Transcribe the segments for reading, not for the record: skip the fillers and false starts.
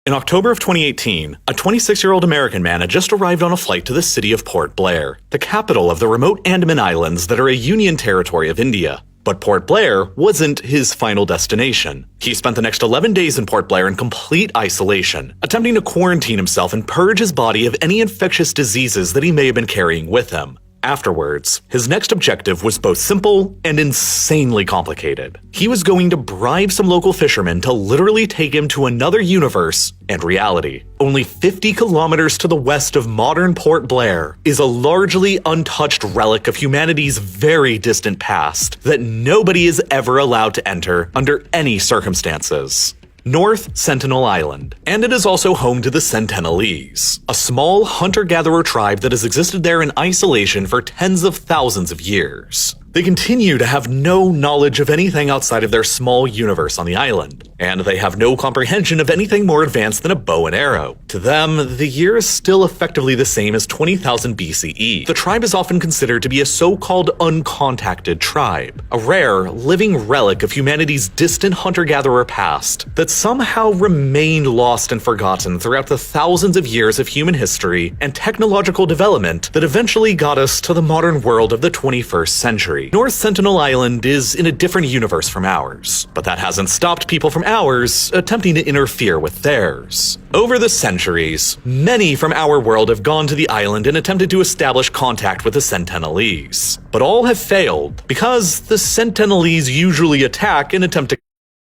In October of 2018, a 26-year-old American man had just arrived on a flight to the city of Port Blair, the capital of the remote Andaman Islands that are a Union territory of India. But Port Blair wasn't his final destination. He spent the next 11 days in Port Blair in complete isolation, attempting to quarantine himself and purge his body of any infectious diseases that he may have been carrying with him. Afterwards, his next objective was both simple and insanely complicated. He was going to bribe some local fishermen to literally take him to another universe and reality. Only 50 kilometers to the west of modern Port Blair is a largely untouched relic of humanity's very distant past that nobody is ever allowed to enter under any circumstances. North Sentinel Island, and it is also home to the Sentinelese, a small hunter-gatherer tribe that has existed there in isolation for tens of thousands of years. They continue to have no knowledge of anything outside of their small universe on the island, and they have no comprehension of anything more advanced than a bow and arrow. To them, the year is still effectively the same as 20,000 BCE. The tribe is often considered to be a so-called uncontacted tribe, a rare, living relic of humanity's distant hunter-gatherer past that somehow remained lost and forgotten throughout the thousands of years of human history and technological development that eventually got us to the modern world of the 21st century. North Sentinel Island is in a different universe from ours, but that hasn't stopped people from ours attempting to interfere with theirs. Over the centuries, many from our world have gone to the island and attempted to establish contact with the Sentinelese, but all have failed because the Sentinelese usually attack and attempt to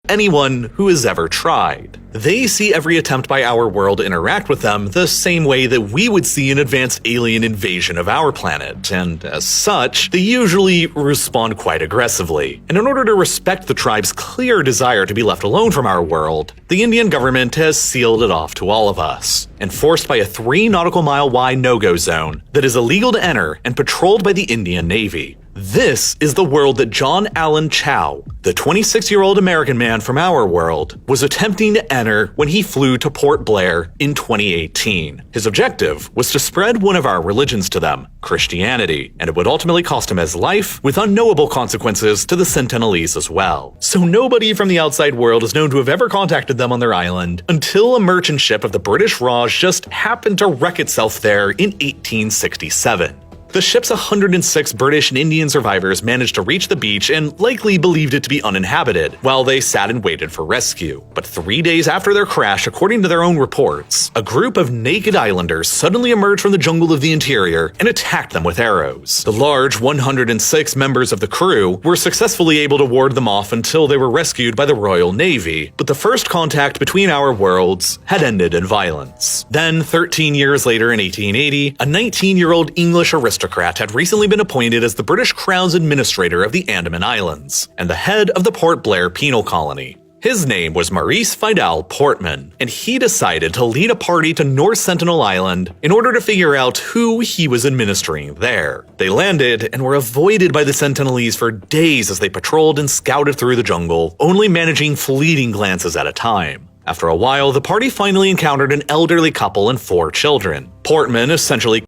anyone who has ever tried. They see every attempt by our world to interact with them the same way that we would see an advanced alien invasion of our planet, and as such, they usually respond quite aggressively. And in order to respect the tribe's clear desire to be left alone from our world, the Indian government has sealed it off to all of us, enforced by a 3 nautical mile wide no-go zone that is illegal to enter and patrolled by the Indian Navy. This is the world that John Allen Chau, the 26-year-old American man from our world, was attempting to enter when he flew to Port Blair in 2018. His objective was to spread one of our religions to them, Christianity, and it would ultimately cost him his life, with unknowable consequences to the Sentinelese as well. So nobody from the outside world is known to have ever contacted them on their island until a merchant ship of the British Raj just happened to wreck itself there in 1867. The ship's 106 British and Indian survivors managed to reach the beach and likely believed it to be uninhabited, while they sat and waited for rescue. But 3 days after their crash, according to their own reports, a group of naked islanders suddenly emerged from the jungle of the interior and attacked them with arrows. The large 106 members of the crew were successfully able to ward them off until they were rescued by the Royal Navy, but the first contact between our worlds had ended in violence. Then, 13 years later in 1880, a 19-year-old English aristocrat had recently been appointed as the British Crown's administrator of the Andaman Islands and the head of the Port Blair penal colony. His name was Maurice Vidal Portman, and he decided to lead a party to North Sentinel Island in order to figure out who he was administering there. They landed and were avoided by the Sentinelese for days as they patrolled and scouted through the jungle, only managing fleeting glances at a time. After a while, the party finally encountered an elderly couple and 4 children. Portman essentially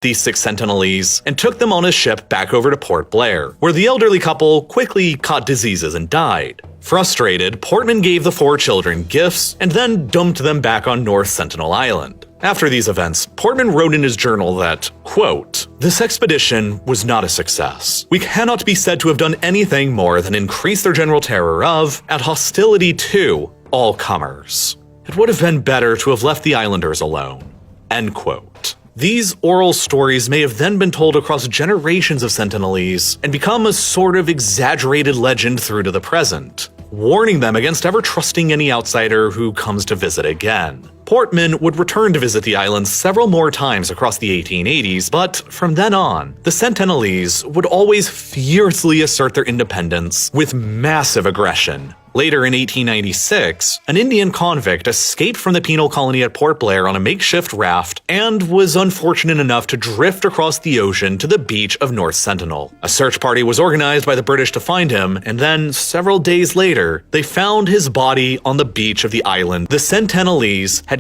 these 6 Sentinelese and took them on his ship back over to Port Blair, where the elderly couple quickly caught diseases and died. Frustrated, Portman gave the 4 children gifts and then dumped them back on North Sentinel Island. After these events, Portman wrote in his journal that, quote, "This expedition was not a success. We cannot be said to have done anything more than increase their general terror of, and hostility to, all comers. It would have been better to have left the islanders alone." End quote. These oral stories may have then been told across generations of Sentinelese and become a sort of exaggerated legend through to the present, warning them against ever trusting any outsider who comes to visit again. Portman would return to visit the island several more times across the 1880s, but from then on, the Sentinelese would always fiercely assert their independence with massive aggression. Later in 1896, an Indian convict escaped from the penal colony at Port Blair on a makeshift raft and was unfortunate enough to drift across the ocean to the beach of North Sentinel. A search party was organized by the British to find him, and then, several days later, they found his body on the beach of the island. The Sentinelese had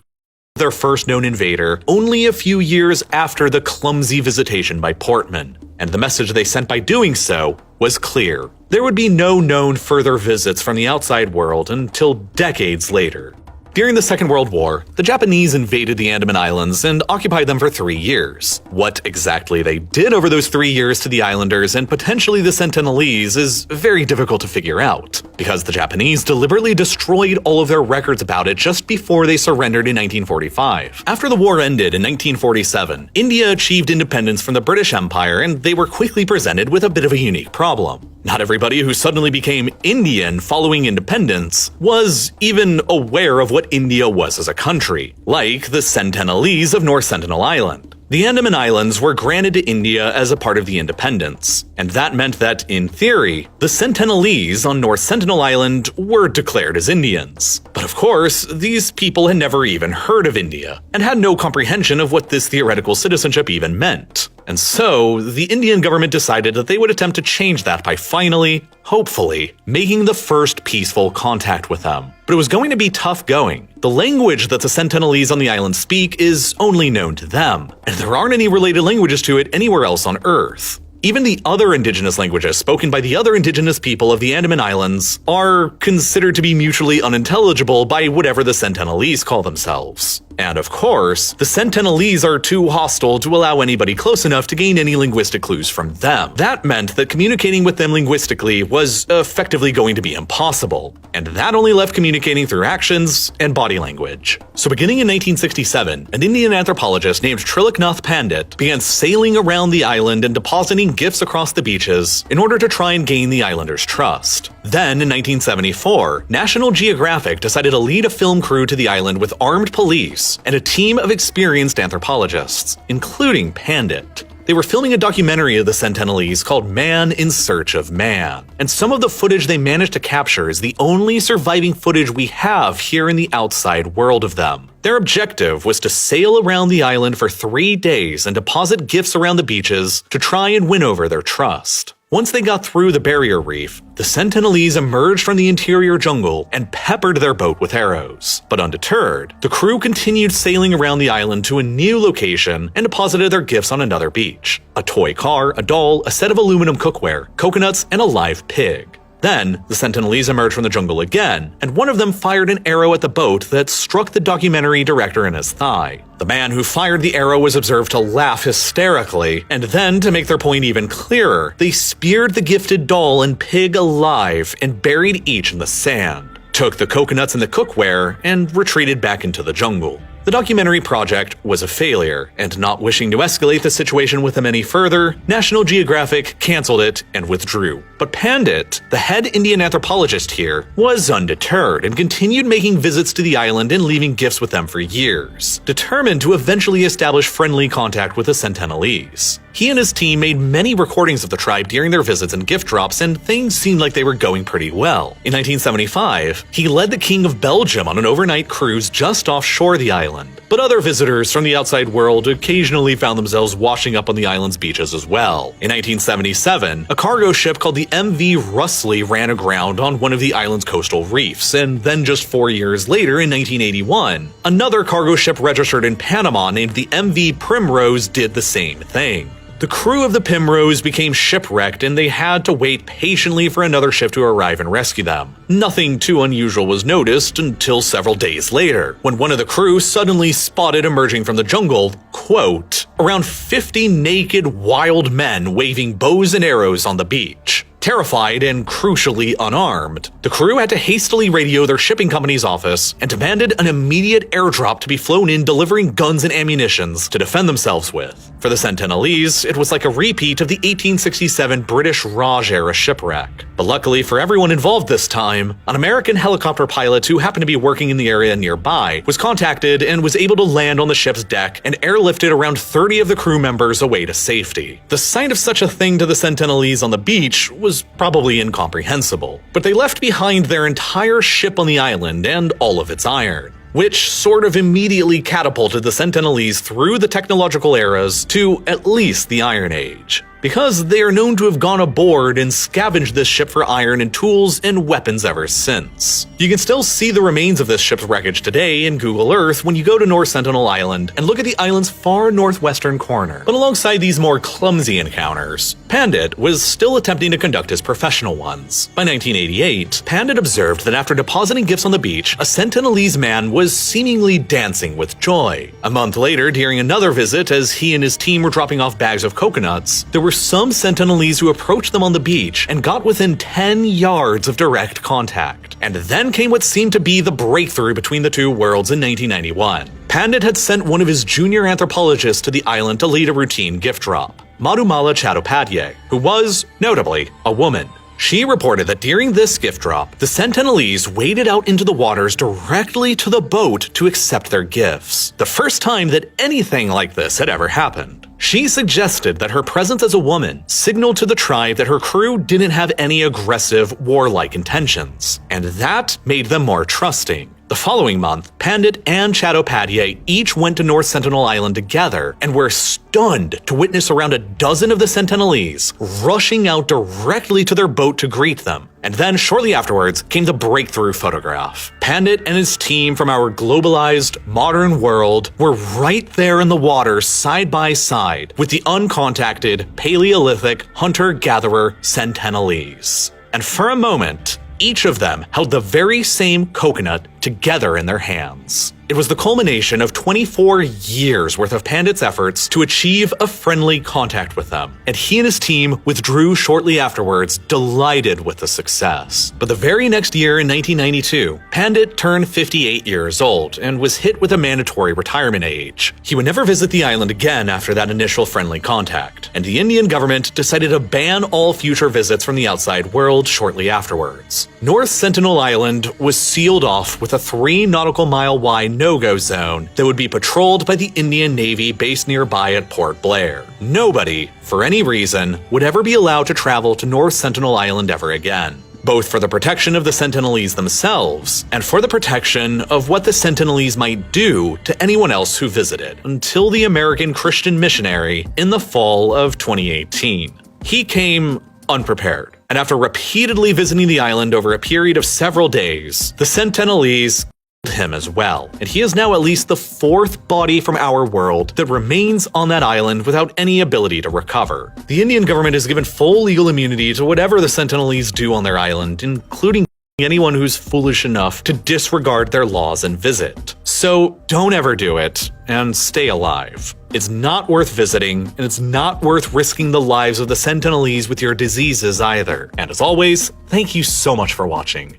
their first known invader only a few years after the clumsy visitation by Portman, and the message they sent by doing so was clear. There would be no known further visits from the outside world until decades later. During the Second World War, the Japanese invaded the Andaman Islands and occupied them for 3 years. What exactly they did over those 3 years to the islanders and potentially the Sentinelese is very difficult to figure out, because the Japanese deliberately destroyed all of their records about it just before they surrendered in 1945. After the war ended in 1947, India achieved independence from the British Empire, and they were quickly presented with a bit of a unique problem. Not everybody who suddenly became Indian following independence was even aware of what India was as a country, like the Sentinelese of North Sentinel Island. The Andaman Islands were granted to India as a part of the independence, and that meant that, in theory, the Sentinelese on North Sentinel Island were declared as Indians. But of course, these people had never even heard of India, and had no comprehension of what this theoretical citizenship even meant. And so, the Indian government decided that they would attempt to change that by finally, hopefully, making the first peaceful contact with them. But it was going to be tough going. The language that the Sentinelese on the island speak is only known to them, and there aren't any related languages to it anywhere else on Earth. Even the other indigenous languages spoken by the other indigenous people of the Andaman Islands are considered to be mutually unintelligible by whatever the Sentinelese call themselves. And of course, the Sentinelese are too hostile to allow anybody close enough to gain any linguistic clues from them. That meant that communicating with them linguistically was effectively going to be impossible, and that only left communicating through actions and body language. So beginning in 1967, an Indian anthropologist named Triloknath Pandit began sailing around the island and depositing gifts across the beaches in order to try and gain the islanders' trust. Then, in 1974, National Geographic decided to lead a film crew to the island with armed police and a team of experienced anthropologists, including Pandit. They were filming a documentary of the Sentinelese called Man in Search of Man, and some of the footage they managed to capture is the only surviving footage we have here in the outside world of them. Their objective was to sail around the island for 3 days and deposit gifts around the beaches to try and win over their trust. Once they got through the barrier reef, the Sentinelese emerged from the interior jungle and peppered their boat with arrows. But undeterred, the crew continued sailing around the island to a new location and deposited their gifts on another beach: a toy car, a doll, a set of aluminum cookware, coconuts, and a live pig. Then, the Sentinelese emerged from the jungle again, and one of them fired an arrow at the boat that struck the documentary director in his thigh. The man who fired the arrow was observed to laugh hysterically, and then, to make their point even clearer, they speared the gifted doll and pig alive and buried each in the sand, took the coconuts and the cookware, and retreated back into the jungle. The documentary project was a failure, and not wishing to escalate the situation with them any further, National Geographic canceled it and withdrew. But Pandit, the head Indian anthropologist here, was undeterred and continued making visits to the island and leaving gifts with them for years, determined to eventually establish friendly contact with the Sentinelese. He and his team made many recordings of the tribe during their visits and gift drops, and things seemed like they were going pretty well. In 1975, he led the King of Belgium on an overnight cruise just offshore the island, but other visitors from the outside world occasionally found themselves washing up on the island's beaches as well. In 1977, a cargo ship called the MV Russley ran aground on one of the island's coastal reefs, and then just 4 years later, in 1981, another cargo ship registered in Panama named the MV Primrose did the same thing. The crew of the Primrose became shipwrecked, and they had to wait patiently for another ship to arrive and rescue them. Nothing too unusual was noticed until several days later, when one of the crew suddenly spotted emerging from the jungle, quote, around 50 naked wild men waving bows and arrows on the beach. Terrified and crucially unarmed, the crew had to hastily radio their shipping company's office and demanded an immediate airdrop to be flown in, delivering guns and ammunitions to defend themselves with. For the Sentinelese, it was like a repeat of the 1867 British Raj-era shipwreck. But luckily for everyone involved this time, an American helicopter pilot who happened to be working in the area nearby was contacted and was able to land on the ship's deck and airlifted around 30 of the crew members away to safety. The sight of such a thing to the Sentinelese on the beach was probably incomprehensible, but they left behind their entire ship on the island and all of its iron, which sort of immediately catapulted the Sentinelese through the technological eras to at least the Iron Age. because they are known to have gone aboard and scavenged this ship for iron and tools and weapons ever since. You can still see the remains of this ship's wreckage today in Google Earth when you go to North Sentinel Island and look at the island's far northwestern corner. But alongside these more clumsy encounters, Pandit was still attempting to conduct his professional ones. By 1988, Pandit observed that after depositing gifts on the beach, a Sentinelese man was seemingly dancing with joy. A month later, during another visit, as he and his team were dropping off bags of coconuts, there were some Sentinelese who approached them on the beach and got within 10 yards of direct contact. And then came what seemed to be the breakthrough between the two worlds in 1991. Pandit had sent one of his junior anthropologists to the island to lead a routine gift drop, Madhumala Chattopadhyay, who was, notably, a woman. She reported that during this gift drop, the Sentinelese waded out into the waters directly to the boat to accept their gifts, the first time that anything like this had ever happened. She suggested that her presence as a woman signaled to the tribe that her crew didn't have any aggressive, warlike intentions, and that made them more trusting. The following month, Pandit and Chattopadhyay each went to North Sentinel Island together and were stunned to witness around a dozen of the Sentinelese rushing out directly to their boat to greet them. And then shortly afterwards came the breakthrough photograph. Pandit and his team from our globalized, modern world were right there in the water side by side with the uncontacted, Paleolithic hunter-gatherer Sentinelese. And for a moment, each of them held the very same coconut together in their hands. It was the culmination of 24 years worth of Pandit's efforts to achieve a friendly contact with them, and he and his team withdrew shortly afterwards, delighted with the success. But the very next year in 1992, Pandit turned 58 years old and was hit with a mandatory retirement age. He would never visit the island again after that initial friendly contact, and the Indian government decided to ban all future visits from the outside world shortly afterwards. North Sentinel Island was sealed off with a 3 nautical mile wide no-go zone that would be patrolled by the Indian Navy based nearby at Port Blair. Nobody, for any reason, would ever be allowed to travel to North Sentinel Island ever again, both for the protection of the Sentinelese themselves and for the protection of what the Sentinelese might do to anyone else who visited, until the American Christian missionary in the fall of 2018. He came unprepared, and after repeatedly visiting the island over a period of several days, the Sentinelese killed him as well, and he is now at least the 4th body from our world that remains on that island without any ability to recover. The Indian government has given full legal immunity to whatever the Sentinelese do on their island, including anyone who's foolish enough to disregard their laws and visit. So don't ever do it, and stay alive. It's not worth visiting, and it's not worth risking the lives of the Sentinelese with your diseases either. And as always, thank you so much for watching.